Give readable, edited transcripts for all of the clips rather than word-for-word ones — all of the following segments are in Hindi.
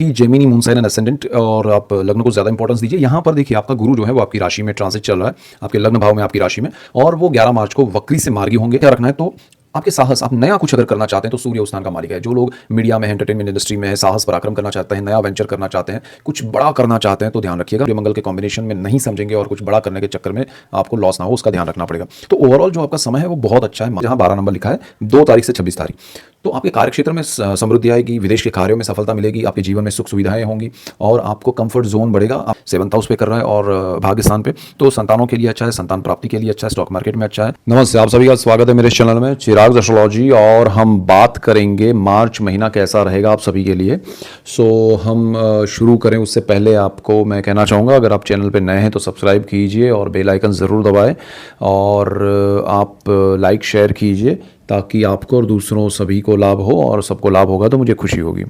कि Gemini moon sign and ascendant और आप लग्न को ज़्यादा इंपॉर्टेंस दीजिए। यहाँ पर देखिए आपका गुरु जो है वो आपकी राशि में ट्रांजिट चल रहा है, आपके लग्न भाव में आपकी राशि में, और वो 11 मार्च को वक्री से मार्गी होंगे। क्या रखना है तो आपके साहस, आप नया कुछ अगर करना चाहते हैं तो सूर्य उस स्थान का मालिक है। जो लोग मीडिया में, एंटरटेनमेंट इंडस्ट्री में है, साहस पराक्रम करना चाहते हैं, नया वेंचर करना चाहते हैं, कुछ बड़ा करना चाहते हैं तो ध्यान रखिएगा मंगल के कॉम्बिनेशन में नहीं समझेंगे और कुछ बड़ा करने के चक्कर में आपको लॉस ना हो, उसका ध्यान रखना पड़ेगा। तो ओवरऑल जो आपका समय है वो बहुत अच्छा है। जहाँ 12 नंबर लिखा है 2 तारीख से 26 तारीख, तो आपके कार्यक्षेत्र में समृद्धि आएगी, विदेश के कार्यों में सफलता मिलेगी, आपके जीवन में सुख सुविधाएं होंगी और आपको कंफर्ट जोन बढ़ेगा। आप 7th हाउस पे कर रहा है और भाग्य स्थान पे, तो संतानों के लिए अच्छा है, संतान प्राप्ति के लिए अच्छा है, स्टॉक मार्केट में अच्छा है। नमस्ते, आप सभी का स्वागत है मेरे चैनल में चिराग एस्ट्रोलॉजी, और हम बात करेंगे मार्च महीना कैसा रहेगा आप सभी के लिए। सो हम शुरू करें उससे पहले आपको मैं कहना चाहूँगा, अगर आप चैनल पर नए हैं तो सब्सक्राइब कीजिए और बेल आइकन ज़रूर दबाएं, और आप लाइक शेयर कीजिए ताकि आपको और दूसरों सभी को लाभ हो, और सबको लाभ होगा तो मुझे खुशी होगी।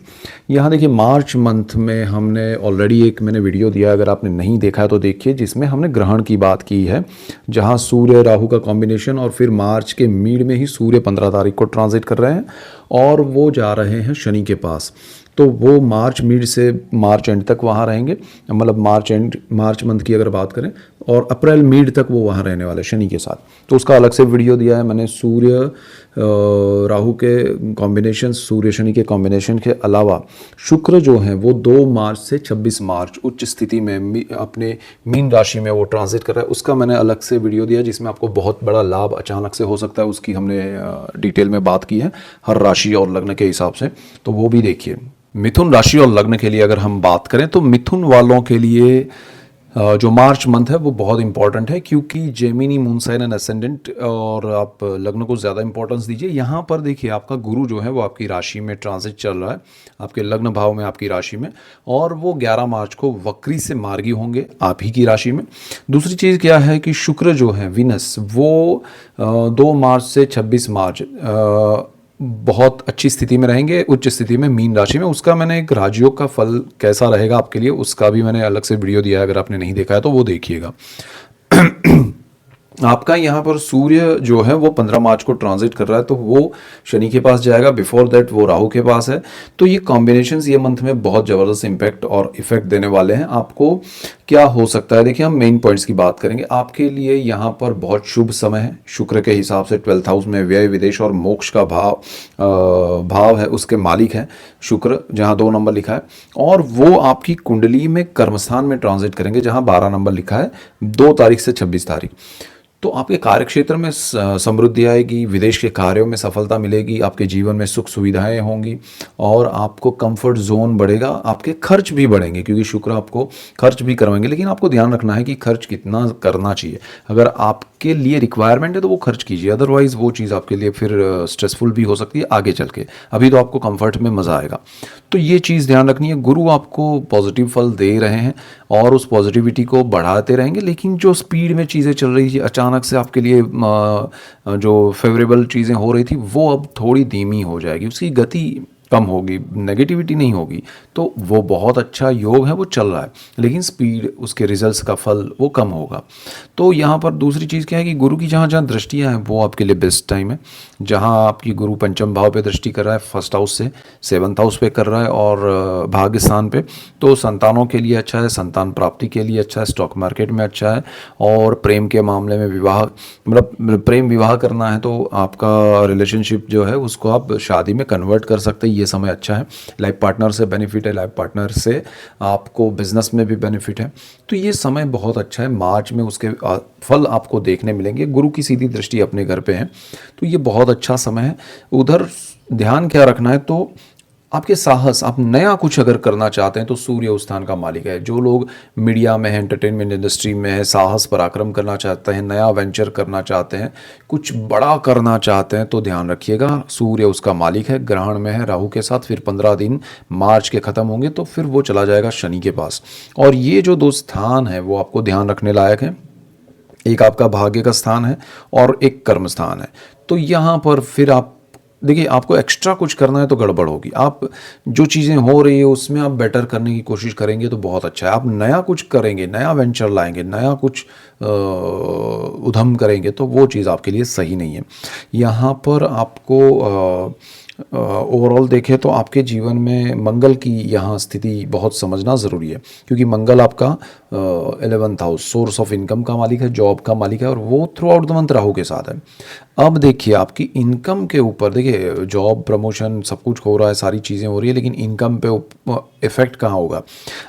यहाँ देखिए मार्च मंथ में हमने ऑलरेडी एक मैंने वीडियो दिया, अगर आपने नहीं देखा है तो देखिए, जिसमें हमने ग्रहण की बात की है, जहाँ सूर्य राहु का कॉम्बिनेशन, और फिर मार्च के मिड में ही सूर्य 15 तारीख को ट्रांजिट कर रहे हैं और वो जा रहे हैं शनि के पास। तो वो मार्च मिड से मार्च एंड तक वहाँ रहेंगे, मतलब मार्च मंथ की अगर बात करें, और अप्रैल मिड तक वो वहाँ रहने वाले शनि के साथ। तो उसका अलग से वीडियो दिया है मैंने। सूर्य राहु के कॉम्बिनेशन, सूर्य शनि के कॉम्बिनेशन के अलावा शुक्र जो है वो 2 मार्च से 26 मार्च उच्च स्थिति में अपने मीन राशि में वो ट्रांजिट कर रहा है। उसका मैंने अलग से वीडियो दिया जिसमें आपको बहुत बड़ा लाभ अचानक से हो सकता है, उसकी हमने डिटेल में बात की है हर राशि और लग्न के हिसाब से, तो वो भी देखिए। मिथुन राशि और लग्न के लिए अगर हम बात करें तो मिथुन वालों के लिए जो मार्च मंथ है वो बहुत इंपॉर्टेंट है, क्योंकि Gemini moon sign and ascendant और आप लग्न को ज़्यादा इंपॉर्टेंस दीजिए। यहाँ पर देखिए आपका गुरु जो है वो आपकी राशि में ट्रांजिट चल रहा है, आपके लग्न भाव में आपकी राशि में, और वो 11 मार्च को वक्री से मार्गी होंगे आप ही की राशि में। दूसरी चीज़ क्या है कि शुक्र जो है विनस, वो 2 मार्च से 26 मार्च बहुत अच्छी स्थिति में रहेंगे, उच्च स्थिति में मीन राशि में। उसका मैंने एक राजयोग का फल कैसा रहेगा आपके लिए, उसका भी मैंने अलग से वीडियो दिया है, अगर आपने नहीं देखा है तो वो देखिएगा। आपका यहाँ पर सूर्य जो है वो 15 मार्च को ट्रांजिट कर रहा है, तो वो शनि के पास जाएगा, बिफोर दैट वो राहु के पास है। तो ये कॉम्बिनेशंस ये मंथ में बहुत ज़बरदस्त इम्पैक्ट और इफेक्ट देने वाले हैं। आपको क्या हो सकता है, देखिए हम मेन पॉइंट्स की बात करेंगे। आपके लिए यहाँ पर बहुत शुभ समय है, शुक्र के हिसाब से 12th हाउस में व्यय, विदेश और मोक्ष का भाव है, उसके मालिक हैं शुक्र, जहाँ 2 नंबर लिखा है, और वो आपकी कुंडली में कर्मस्थान में ट्रांजिट करेंगे, जहाँ 12 नंबर लिखा है 2 तारीख से 26 तारीख। तो आपके कार्यक्षेत्र में समृद्धि आएगी, विदेश के कार्यों में सफलता मिलेगी, आपके जीवन में सुख सुविधाएं होंगी और आपको कंफर्ट जोन बढ़ेगा। आपके खर्च भी बढ़ेंगे क्योंकि शुक्र आपको खर्च भी करवाएंगे, लेकिन आपको ध्यान रखना है कि खर्च कितना करना चाहिए। अगर आपके लिए रिक्वायरमेंट है तो वो खर्च कीजिए, अदरवाइज वो चीज़ आपके लिए फिर स्ट्रेसफुल भी हो सकती है आगे चल के। अभी तो आपको कंफर्ट में मज़ा आएगा, तो ये चीज़ ध्यान रखनी है। गुरु आपको पॉजिटिव फल दे रहे हैं और उस पॉजिटिविटी को बढ़ाते रहेंगे, लेकिन जो स्पीड में चीज़ें चल रही थी, अचानक से आपके लिए जो फेवरेबल चीज़ें हो रही थी वो अब थोड़ी धीमी हो जाएगी, उसकी गति कम होगी, नेगेटिविटी नहीं होगी। तो वो बहुत अच्छा योग है, वो चल रहा है, लेकिन स्पीड, उसके रिजल्ट्स का फल वो कम होगा। तो यहाँ पर दूसरी चीज़ क्या है कि गुरु की जहाँ जहाँ दृष्टियाँ हैं वो आपके लिए बेस्ट टाइम है। जहाँ आपकी गुरु पंचम भाव पे दृष्टि कर रहा है, 1st हाउस से 7th हाउस पे कर रहा है और भाग्य स्थान पे, तो संतानों के लिए अच्छा है, संतान प्राप्ति के लिए अच्छा है, स्टॉक मार्केट में अच्छा है, और प्रेम के मामले में विवाह, मतलब प्रेम विवाह करना है तो आपका रिलेशनशिप जो है उसको आप शादी में कन्वर्ट कर सकते हैं। ये समय अच्छा है। लाइफ पार्टनर से बेनिफिट है, लाइफ पार्टनर से आपको बिजनेस में भी बेनिफिट है। तो ये समय बहुत अच्छा है। मार्च में उसके फल आपको देखने मिलेंगे। गुरु की सीधी दृष्टि अपने घर पे है, तो ये बहुत अच्छा समय है। उधर ध्यान क्या रखना है तो आपके साहस, आप नया कुछ अगर करना चाहते हैं तो सूर्य उस स्थान का मालिक है। जो लोग मीडिया में है, एंटरटेनमेंट इंडस्ट्री में है, साहस पराक्रम करना चाहते हैं, नया वेंचर करना चाहते हैं, कुछ बड़ा करना चाहते हैं, तो ध्यान रखिएगा सूर्य उसका मालिक है, ग्रहण में है राहु के साथ। फिर 15 दिन मार्च के ख़त्म होंगे तो फिर वो चला जाएगा शनि के पास। और ये जो 2 स्थान है वो आपको ध्यान रखने लायक है। एक आपका भाग्य का स्थान है और एक कर्म स्थान है। तो यहाँ पर फिर आप देखिए, आपको एक्स्ट्रा कुछ करना है तो गड़बड़ होगी। आप जो चीज़ें हो रही है उसमें आप बेटर करने की कोशिश करेंगे तो बहुत अच्छा है। आप नया कुछ करेंगे, नया वेंचर लाएंगे, नया कुछ उद्यम करेंगे तो वो चीज़ आपके लिए सही नहीं है। यहाँ पर आपको ओवरऑल देखें तो आपके जीवन में मंगल की यहाँ स्थिति बहुत समझना ज़रूरी है, क्योंकि मंगल आपका 11th house source of income का मालिक है, जॉब का मालिक है, और वो through out the month Rahu के साथ है। अब देखिए आपकी इनकम के ऊपर, देखिए जॉब प्रमोशन सब कुछ हो रहा है, सारी चीज़ें हो रही है, लेकिन इनकम पे इफेक्ट कहाँ होगा?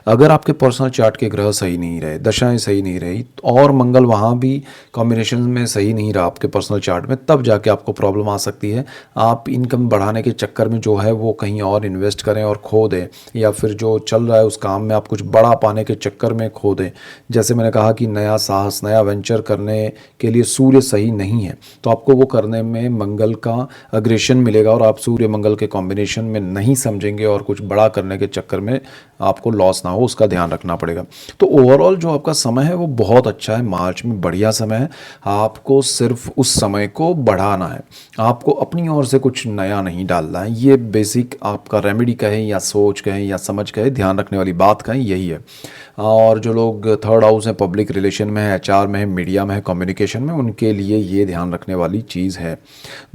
अगर आपके पर्सनल चार्ट के ग्रह सही नहीं रहे, दशाएं सही नहीं रही, और मंगल वहाँ भी कॉम्बिनेशन में सही नहीं रहा आपके पर्सनल चार्ट में, तब जाके आपको प्रॉब्लम आ सकती है। आप इनकम बढ़ाने के चक्कर में जो है वो कहीं और इन्वेस्ट करें और खो दें, या फिर जो चल रहा है उस काम में आप कुछ बड़ा पाने के चक्कर में खो दें। जैसे मैंने कहा कि नया साहस, नया वेंचर करने के लिए सूर्य सही नहीं है, तो आपको वो करने में मंगल का अग्रेशन मिलेगा, और आप सूर्य मंगल के कॉम्बिनेशन में नहीं समझेंगे, और कुछ बड़ा करने के चक्कर में आपको लॉस ना हो, उसका ध्यान रखना पड़ेगा। तो ओवरऑल जो आपका समय है वो बहुत अच्छा है, मार्च में बढ़िया समय है। आपको सिर्फ उस समय को बढ़ाना है, आपको अपनी ओर से कुछ नया नहीं डालना है। ये बेसिक आपका रेमेडी कहें या सोच कहें या समझ कहें, ध्यान रखने वाली बात कहें, यही है। और जो लोग थर्ड हाउस हैं, पब्लिक रिलेशन में है, एचआर में है, मीडिया में है, कम्युनिकेशन में, उनके लिए ये ध्यान रखने वाली चीज़ है।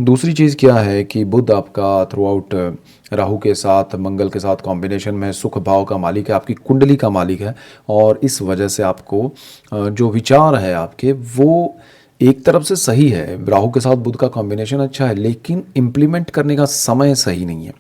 दूसरी चीज़ क्या है कि बुध आपका थ्रू आउट राहु के साथ, मंगल के साथ कॉम्बिनेशन में सुख भाव का मालिक है, आपकी कुंडली का मालिक है, और इस वजह से आपको जो विचार है आपके वो एक तरफ से सही है। राहु के साथ बुध का कॉम्बिनेशन अच्छा है, लेकिन इम्प्लीमेंट करने का समय सही नहीं है।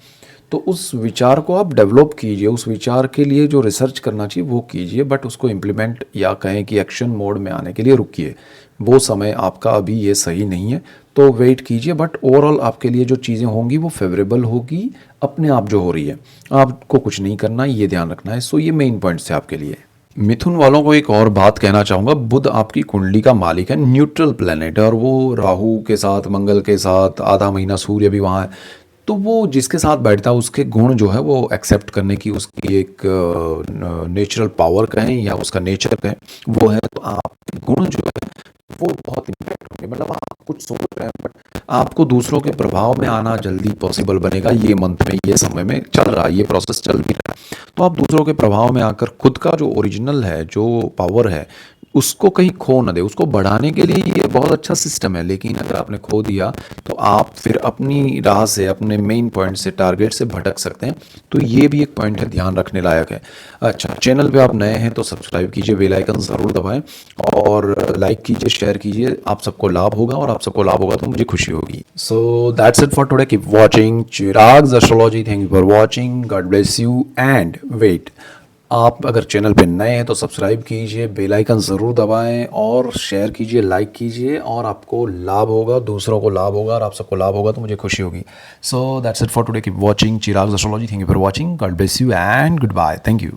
तो उस विचार को आप डेवलप कीजिए, उस विचार के लिए जो रिसर्च करना चाहिए वो कीजिए, बट उसको इम्प्लीमेंट या कहें कि एक्शन मोड में आने के लिए रुकिए। वो समय आपका अभी ये सही नहीं है, तो वेट कीजिए, बट ओवरऑल आपके लिए जो चीज़ें होंगी वो फेवरेबल होगी अपने आप जो हो रही है। आपको कुछ नहीं करना, ये ध्यान रखना है। सो ये मेन पॉइंट्स है आपके लिए। मिथुन वालों को एक और बात कहना चाहूँगा, बुध आपकी कुंडली का मालिक है, न्यूट्रल प्लेनेट है, और वो राहु के साथ, मंगल के साथ, आधा महीना सूर्य भी वहाँ है। तो वो जिसके साथ बैठता है उसके गुण जो है वो एक्सेप्ट करने की उसकी एक नेचुरल पावर कहें या उसका नेचर कहें, वो है। तो आपके गुण जो है वो बहुत इम्पैक्ट होंगे, मतलब आप कुछ सोच रहे हैं बट आपको दूसरों के प्रभाव में आना जल्दी पॉसिबल बनेगा। ये मंथ में, ये समय में चल रहा है, ये प्रोसेस चल भी रहा है। तो आप दूसरों के प्रभाव में आकर खुद का जो ओरिजिनल है, जो पावर है, उसको कहीं खो ना दे। उसको बढ़ाने के लिए ये बहुत अच्छा सिस्टम है, लेकिन अगर आपने खो दिया तो आप फिर अपनी राह से, अपने मेन पॉइंट से, टारगेट से भटक सकते हैं। तो ये भी एक पॉइंट है, ध्यान रखने लायक है। अच्छा, चैनल पे आप नए हैं तो सब्सक्राइब कीजिए, बेल आइकन ज़रूर दबाएं, और लाइक कीजिए, शेयर कीजिए। आप सबको लाभ होगा, और आप सबको लाभ होगा तो मुझे खुशी होगी। So that's it for today. Keep watching Chirag's astrology. Thank you for watching. God bless you. And wait, आप अगर चैनल पे नए हैं तो सब्सक्राइब कीजिए, बेल आइकन ज़रूर दबाएं, और शेयर कीजिए, लाइक कीजिए, और आपको लाभ होगा, दूसरों को लाभ होगा, और आप सबको लाभ होगा तो मुझे खुशी होगी। So that's it for today. Keep watching Chirag's astrology. Thank you for watching. God bless you and goodbye. Thank you.